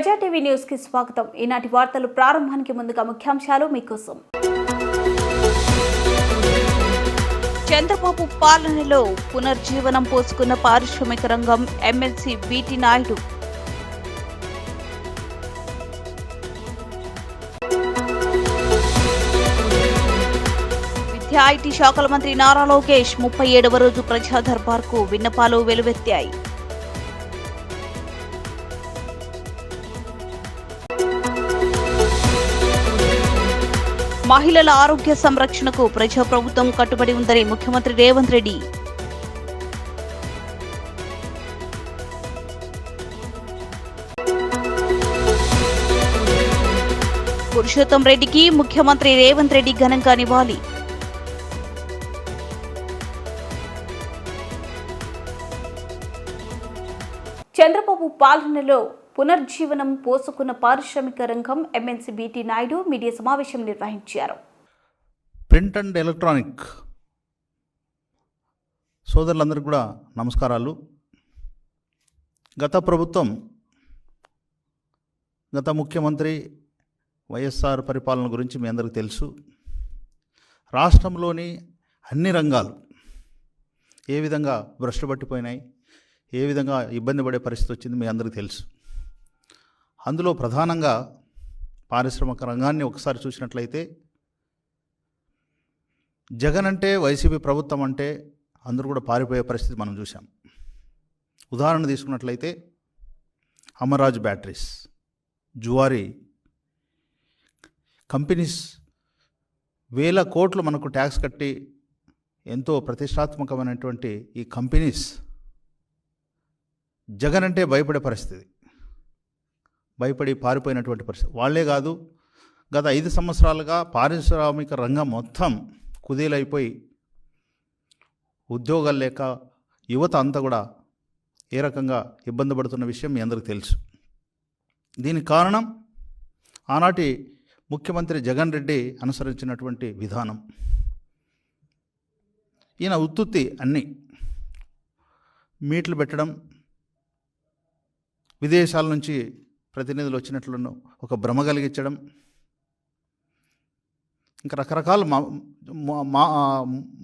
ప్రజా TV news కి స్వాగతం. ఈనాటి వార్తలు ప్రారంభానికి ముందుగా ముఖ్యాంశాలు మీకోసం. చంద్రబాబు పాలనలో పునర్జీవనం పోసుకున్న పారిశ్రామిక రంగం ఎమ్మెల్సీ బీటీ నాయుడు. విద్యా ఐటీ శాఖల మంత్రి నారా లోకేష్ 37వ రోజు ప్రజా దర్బార్కు విన్నపాలు వెలువెత్తాయి. మహిళల ఆరోగ్య సంరక్షణకు ప్రజాప్రభుత్వం కట్టుబడి ఉందని ముఖ్యమంత్రి రేవంత్ రెడ్డి. పురుషోత్తం రెడ్డికి ముఖ్యమంత్రి రేవంత్ రెడ్డి ఘనంగా నివాళి. చంద్రబాబు పాలనలో పునర్జీవనం పోసుకున్న పారిశ్రామిక రంగం ఎమ్మెల్సీ బీటీ నాయుడు మీడియా సమావేశం నిర్వహించారు. ప్రింట్ అండ్ ఎలక్ట్రానిక్ సోదరులందరికీ కూడా నమస్కారాలు. గత ముఖ్యమంత్రి వైఎస్ఆర్ పరిపాలన గురించి మీ అందరికీ తెలుసు. రాష్ట్రంలోని అన్ని రంగాలు ఏ విధంగా భ్రష్టు పట్టిపోయినాయి, ఏ విధంగా ఇబ్బంది పడే పరిస్థితి వచ్చింది మీ అందరికీ తెలుసు. అందులో ప్రధానంగా పారిశ్రామిక రంగాన్ని ఒకసారి చూసినట్లయితే జగన్ అంటే, వైసీపీ ప్రభుత్వం అంటే అందరూ కూడా పారిపోయే పరిస్థితి మనం చూసాం. ఉదాహరణ తీసుకున్నట్లయితే అమర్రాజ్ బ్యాటరీస్, జువారీ కంపెనీస్ వేల కోట్లు మనకు ట్యాక్స్ కట్టి ఎంతో ప్రతిష్టాత్మకమైనటువంటి ఈ కంపెనీస్ జగన్ అంటే భయపడే పరిస్థితి, భయపడి పారిపోయినటువంటి పరిస్థితి. వాళ్లే కాదు, గత 5 సంవత్సరాలుగా పారిశ్రామిక రంగం మొత్తం కుదేలైపోయి ఉద్యోగాలు లేక యువత అంతా కూడా ఏ రకంగా ఇబ్బంది పడుతున్న విషయం మీ అందరికీ తెలుసు. దీనికి కారణం ఆనాటి ముఖ్యమంత్రి జగన్ రెడ్డి అనుసరించినటువంటి విధానం. ఈయన ఉత్తుత్తి అన్నీ మీట్లు పెట్టడం, విదేశాల నుంచి ప్రతినిధులు వచ్చినట్లను ఒక భ్రమ కలిగించడం, ఇంకా రకరకాల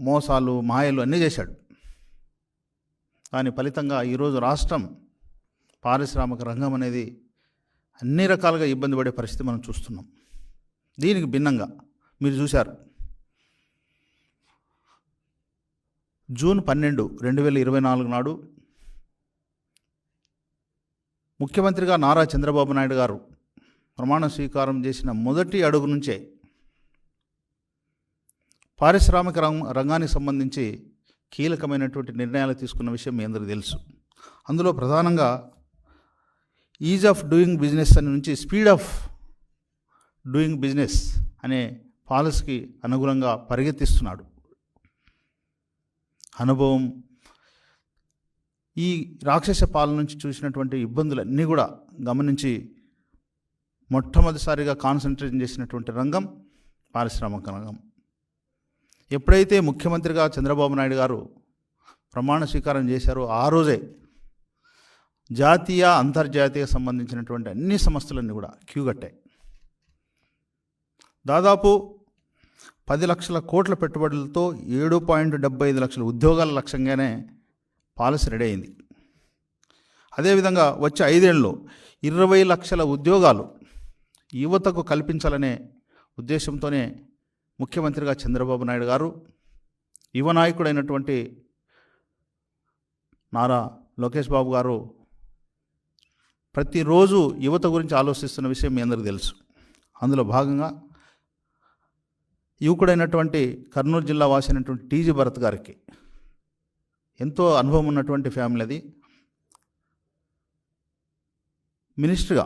మోసాలు మాయలు అన్నీ చేశాడు. దాని ఫలితంగా ఈరోజు రాష్ట్రం పారిశ్రామిక రంగం అనేది అన్ని రకాలుగా ఇబ్బంది పడే పరిస్థితి మనం చూస్తున్నాం. దీనికి భిన్నంగా మీరు చూశారు, జూన్ 12, 2024 నాడు ముఖ్యమంత్రిగా నారా చంద్రబాబు నాయుడు గారు ప్రమాణ స్వీకారం చేసిన మొదటి అడుగు నుంచే పారిశ్రామిక రంగానికి సంబంధించి కీలకమైనటువంటి నిర్ణయాలు తీసుకున్న విషయం మీ అందరికీ తెలుసు. అందులో ప్రధానంగా ఈజ్ ఆఫ్ డూయింగ్ బిజినెస్ అని నుంచి స్పీడ్ ఆఫ్ డూయింగ్ బిజినెస్ అనే పాలసీకి అనుగుణంగా పరిగెత్తిస్తున్నాడు. అనుభవం, ఈ రాక్షస పాలన నుంచి చూసినటువంటి ఇబ్బందులన్నీ కూడా గమనించి మొట్టమొదటిసారిగా కాన్సన్ట్రేట్ చేసినటువంటి రంగం పారిశ్రామిక రంగం. ఎప్పుడైతే ముఖ్యమంత్రిగా చంద్రబాబు నాయుడు గారు ప్రమాణ స్వీకారం చేశారో ఆ రోజే జాతీయ అంతర్జాతీయ సంబంధించినటువంటి అన్ని సంస్థలన్నీ కూడా క్యూ కట్టాయి. దాదాపు 10 లక్షల కోట్ల పెట్టుబడులతో 7.75 లక్షల ఉద్యోగాల లక్ష్యంగానే పాలసీ రెడీ అయింది. అదేవిధంగా వచ్చే 5 ఏళ్ళలో 20 లక్షల ఉద్యోగాలు యువతకు కల్పించాలనే ఉద్దేశంతోనే ముఖ్యమంత్రిగా చంద్రబాబు నాయుడు గారు యువ నాయకుడైనటువంటి నారా లోకేష్ బాబు గారు ప్రతిరోజు యువత గురించి ఆలోచిస్తున్న విషయం మీ అందరికీ తెలుసు. అందులో భాగంగా యువకుడైనటువంటి కర్నూలు జిల్లా వాసి అయినటువంటి టీజీ భరత్ గారికి ఎంతో అనుభవం ఉన్నటువంటి ఫ్యామిలీ అది. మినిస్టర్గా,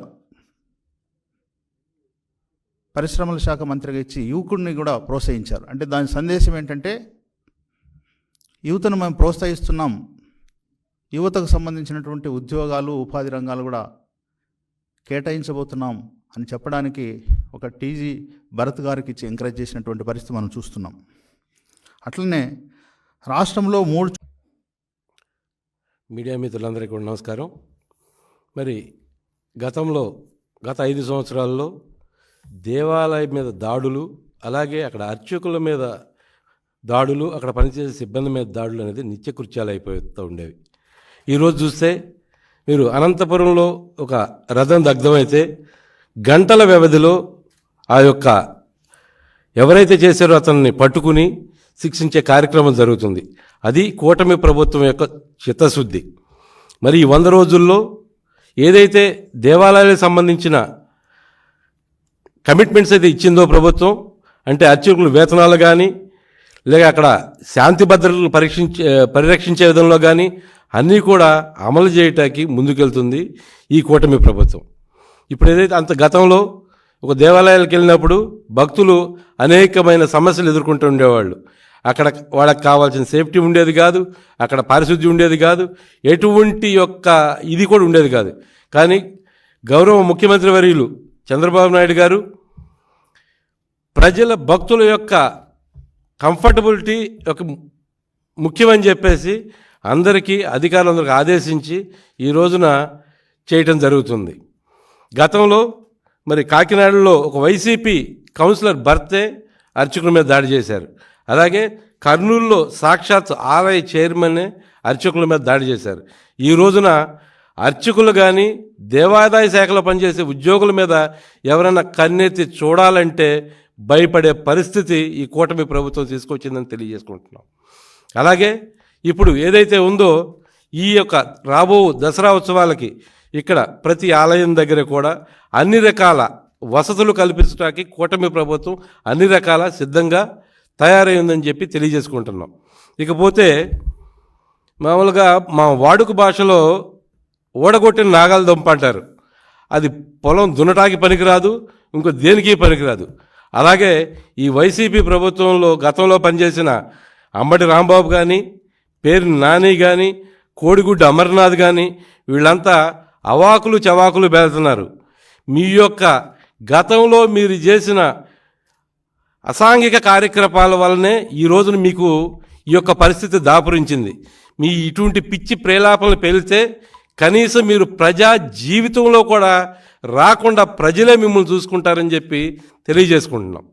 పరిశ్రమల శాఖ మంత్రిగా ఇచ్చి యువకుడిని కూడా ప్రోత్సహించారు. అంటే దాని సందేశం ఏంటంటే యువతను మేము ప్రోత్సహిస్తున్నాం, యువతకు సంబంధించినటువంటి ఉద్యోగాలు, ఉపాధి రంగాలు కూడా కేటాయించబోతున్నాం అని చెప్పడానికి ఒక టీజీ భరత్ గారికి ఇచ్చి ఎంకరేజ్ చేసినటువంటి పరిస్థితి మనం చూస్తున్నాం. అట్లనే రాష్ట్రంలో 3 మీడియా మిత్రులందరికీ కూడా నమస్కారం. మరి గతంలో గత 5 సంవత్సరాల్లో దేవాలయం మీద దాడులు, అలాగే అక్కడ అర్చకుల మీద దాడులు, అక్కడ పనిచేసే సిబ్బంది మీద దాడులు అనేది నిత్యకృత్యాలు అయిపోతూ ఉండేవి. ఈరోజు చూస్తే మీరు అనంతపురంలో ఒక రథం దగ్ధమైతే గంటల వ్యవధిలో ఆ యొక్క ఎవరైతే చేశారో అతన్ని పట్టుకుని శిక్షించే కార్యక్రమం జరుగుతుంది. అది కూటమి ప్రభుత్వం యొక్క చిత్తశుద్ధి. మరి ఈ 100 రోజుల్లో ఏదైతే దేవాలయాలకు సంబంధించిన కమిట్మెంట్స్ అయితే ఇచ్చిందో ప్రభుత్వం, అంటే అర్చకుల వేతనాలు కానీ, లేక అక్కడ శాంతి భద్రతలు పరిరక్షించే విధంలో కానీ అన్నీ కూడా అమలు చేయటానికి ముందుకెళ్తుంది ఈ కూటమి ప్రభుత్వం. ఇప్పుడు ఏదైతే అంత గతంలో ఒక దేవాలయాలకు వెళ్ళినప్పుడు భక్తులు అనేకమైన సమస్యలు ఎదుర్కొంటూ ఉండేవాళ్ళు. అక్కడ వాళ్ళకి కావాల్సిన సేఫ్టీ ఉండేది కాదు, అక్కడ పారిశుద్ధ్యం ఉండేది కాదు, ఎటువంటి యొక్క ఇది కూడా ఉండేది కాదు. కానీ గౌరవ ముఖ్యమంత్రి వర్యులు చంద్రబాబు నాయుడు గారు ప్రజల భక్తుల యొక్క కంఫర్టబిలిటీ ఒక ముఖ్యమని చెప్పేసి అందరికీ అధికారులందరికీ ఆదేశించి ఈ రోజున చేయటం జరుగుతుంది. గతంలో మరి కాకినాడలో ఒక వైసీపీ కౌన్సిలర్ భర్తే అర్చకుల మీద దాడి చేశారు. అలాగే కర్నూలులో సాక్షాత్ ఆలయ చైర్మనే అర్చకుల మీద దాడి చేశారు. ఈ రోజున అర్చకులు కానీ దేవాదాయ శాఖలో పనిచేసే ఉద్యోగుల మీద ఎవరైనా కన్నెత్తి చూడాలంటే భయపడే పరిస్థితి ఈ కూటమి ప్రభుత్వం తీసుకొచ్చిందని తెలియజేసుకుంటున్నాం. అలాగే ఇప్పుడు ఏదైతే ఉందో ఈ యొక్క రాబో దసరా ఉత్సవాలకి ఇక్కడ ప్రతి ఆలయం దగ్గర కూడా అన్ని రకాల వసతులు కల్పించడానికి కూటమి ప్రభుత్వం అన్ని రకాల సిద్ధంగా తయారైందని చెప్పి తెలియజేసుకుంటున్నాం. ఇకపోతే మామూలుగా మా వాడుక భాషలో ఓడగొట్టిన నాగాల దుంప అంటారు. అది పొలం దున్నటానికి పనికిరాదు, ఇంకో దేనికి పనికిరాదు. అలాగే ఈ వైసీపీ ప్రభుత్వంలో గతంలో పనిచేసిన అంబటి రాంబాబు కానీ, పేరు నాని కానీ, కోడిగుడ్డు అమర్నాథ్ కానీ వీళ్ళంతా అవాకులు చవాకులు బెళ్తున్నారు. మీ యొక్క గతంలో మీరు చేసిన అసాంఘిక కార్యకలాపాల వల్లనే ఈ రోజున మీకు ఈ యొక్క పరిస్థితి దాపురించింది. మీ ఇటువంటి పిచ్చి ప్రేలాపనలు పేలితే కనీసం మీరు ప్రజా జీవితంలో కూడా రాకుండా ప్రజలే మిమ్మల్ని చూసుకుంటారని చెప్పి తెలియజేసుకుంటున్నాం.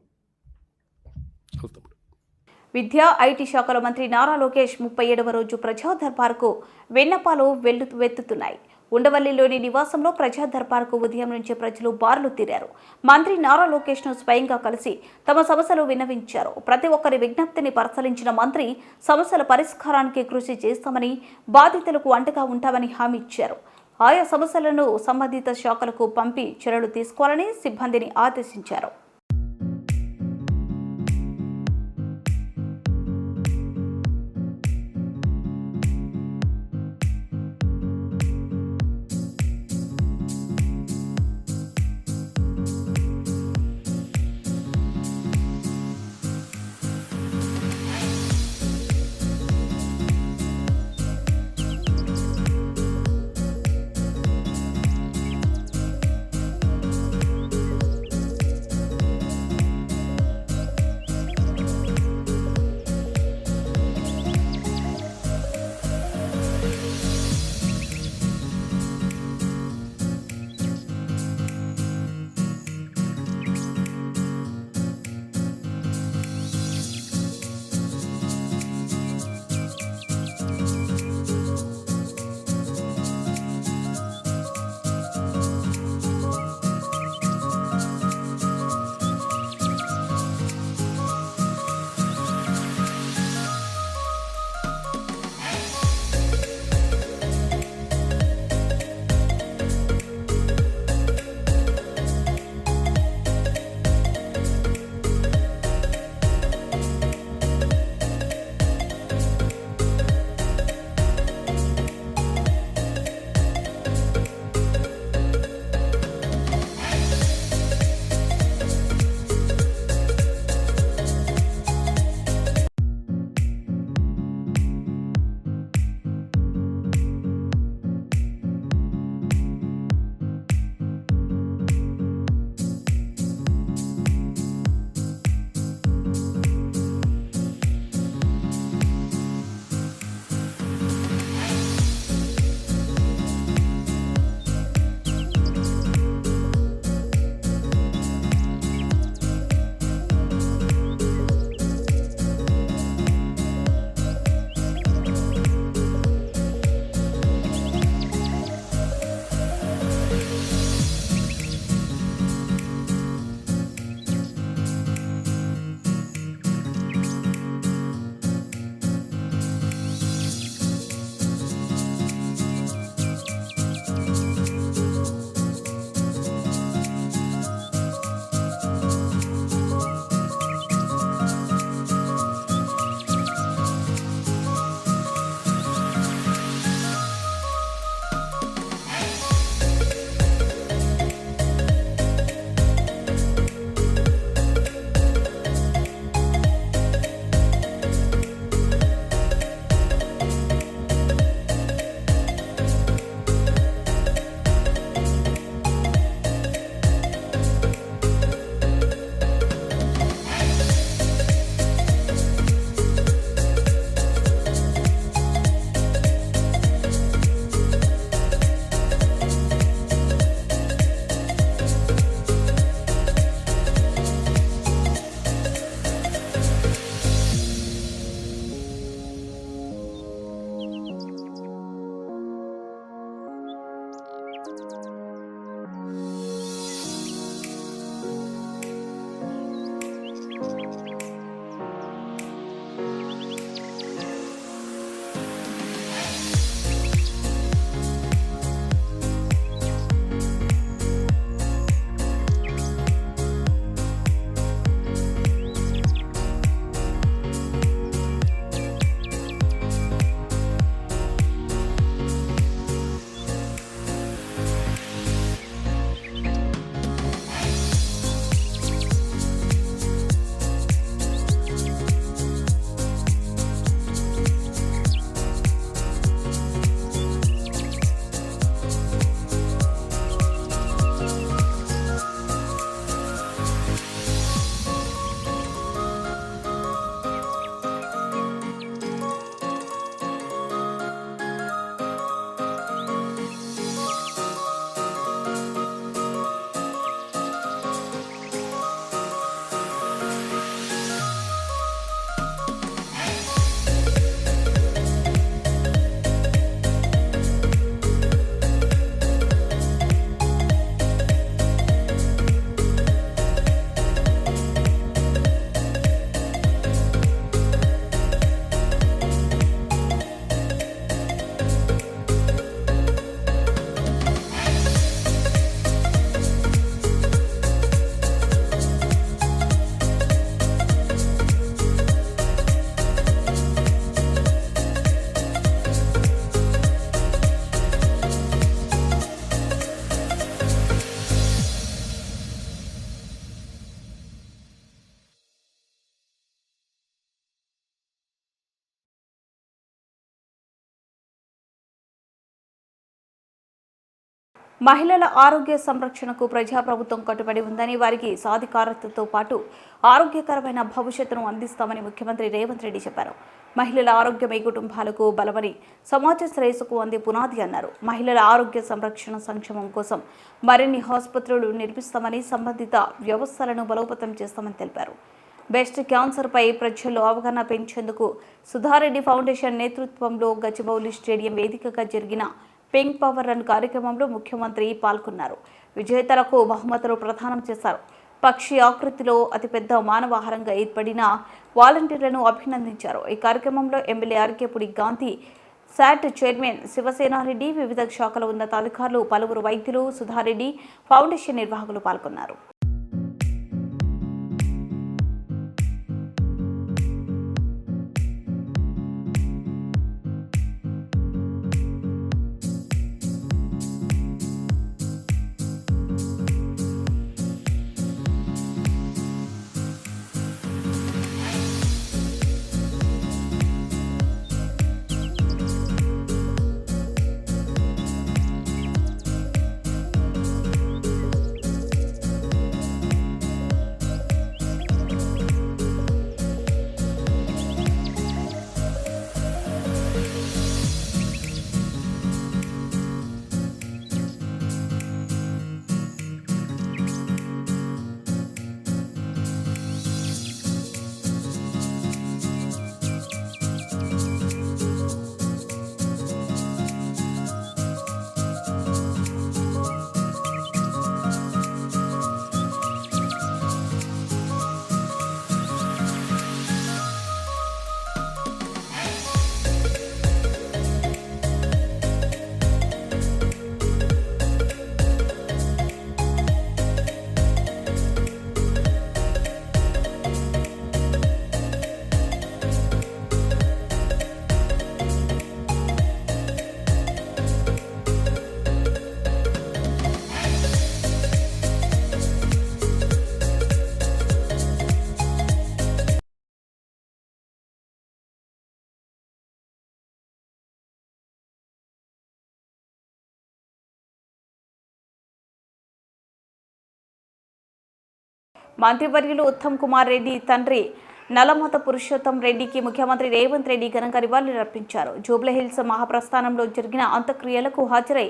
విద్యా ఐటీ శాఖల మంత్రి నారా లోకేష్ 37వ రోజు ప్రజా దర్బార్కు విన్నపాలు వెల్లువెత్తుతున్నాయి. ఉండవల్లిలోని నివాసంలో ప్రజా దర్బార్కు ఉదయం నుంచే ప్రజలు బారులు తీరారు. మంత్రి నారా లోకేష్ను స్వయంగా కలిసి తమ సమస్యలు విన్నవించారు. ప్రతి ఒక్కరి విజ్ఞప్తిని పరిశీలించిన మంత్రి సమస్యల పరిష్కారానికి కృషి చేస్తామని, బాధితులకు అండగా ఉంటామని హామీ ఇచ్చారు. ఆయా సమస్యలను సంబంధిత శాఖలకు పంపి చర్యలు తీసుకోవాలని సిబ్బందిని ఆదేశించారు. మహిళల ఆరోగ్య సంరక్షణకు ప్రజాప్రభుత్వం కట్టుబడి ఉందని, వారికి సాధికారతతో పాటు ఆరోగ్యకరమైన భవిష్యత్తును అందిస్తామని ముఖ్యమంత్రి రేవంత్ రెడ్డి చెప్పారు. మహిళల ఆరోగ్యమే కుటుంబాలకు బలమని, సమాజ శ్రేయస్సుకు అందే పునాది అన్నారు. మహిళల ఆరోగ్య సంరక్షణ సంక్షేమం కోసం మరిన్ని ఆసుపత్రులు నిర్మిస్తామని, సంబంధిత వ్యవస్థలను బలోపేతం చేస్తామని తెలిపారు. బెస్ట్ క్యాన్సర్పై ప్రజల్లో అవగాహన పెంచేందుకు సుధారెడ్డి ఫౌండేషన్ నేతృత్వంలో గచ్చిబౌలి స్టేడియం వేదికగా జరిగిన పింక్ పవర్ రన్ కార్యక్రమంలో ముఖ్యమంత్రి పాల్గొన్నారు. విజేతలకు బహుమతులు ప్రదానం చేశారు. పక్షి ఆకృతిలో అతిపెద్ద మానవాహారంగా ఏర్పడిన వాలంటీర్లను అభినందించారు. ఈ కార్యక్రమంలో MLA Arikepudi Gandhi, SAT chairman Shiva Sena Reddy, వివిధ శాఖల ఉన్నతాధికారులు, పలువురు వైద్యులు, సుధారెడ్డి ఫౌండేషన్ నిర్వాహకులు పాల్గొన్నారు. మంత్రివర్యులు ఉత్తమ్ కుమార్ రెడ్డి తండ్రి నల్లమత పురుషోత్తం రెడ్డికి ముఖ్యమంత్రి రేవంత్ రెడ్డి ఘనంగా నివాళులర్పించారు. జూబ్లీహిల్స్ మహాప్రస్థానంలో జరిగిన అంత్యక్రియలకు హాజరై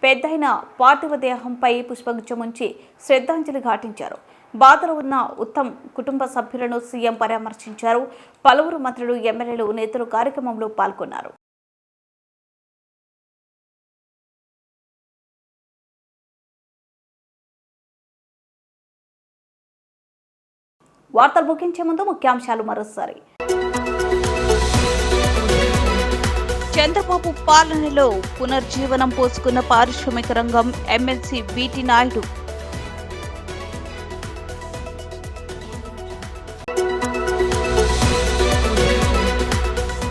పెద్దయిన పార్థివ దేహంపై పుష్పగుచ్చముంచి శ్రద్ధాంజలి ఘాటించారు. బాధలో ఉన్న ఉత్తమ్ కుటుంబ సభ్యులను సీఎం పరామర్శించారు. పలువురు మంత్రులు, ఎమ్మెల్యేలు, నేతలు కార్యక్రమంలో పాల్గొన్నారు. వార్తలు ముగించే ముందు ముఖ్యాంశాలు మరోసారి. చంద్రబాబు పాలనలో పునర్జీవనం పోసుకున్న పారిశ్రామిక రంగం, ఎమ్మెల్సీ వీటి నాయుడు.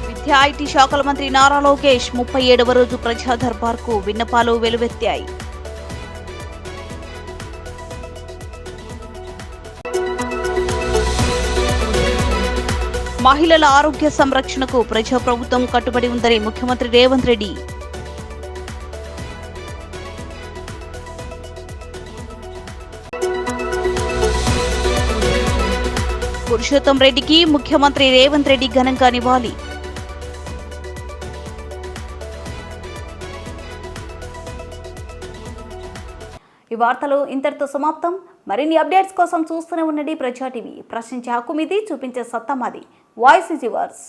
విద్యా ఐటీ శాఖల మంత్రి నారా లోకేష్ 37వ రోజు ప్రజా దర్బార్కు విన్నపాలు వెలువెత్తాయి. మహిళల ఆరోగ్య సంరక్షణకు ప్రజాప్రభుత్వం కట్టుబడి ఉందని ముఖ్యమంత్రి రేవంత్ రెడ్డి. పురుషోత్తం రెడ్డికి ముఖ్యమంత్రి రేవంత్ రెడ్డి ఘనంగా నివాళి. ఈ వార్తలు ఇంతటితో సమాప్తం. మరిన్ని అప్డేట్స్ కోసం చూస్తూనే ఉండండి ప్రజా టీవీ. ప్రశ్నించే హక్కు మీది, చూపించే సత్తా మాది. Voice is yours.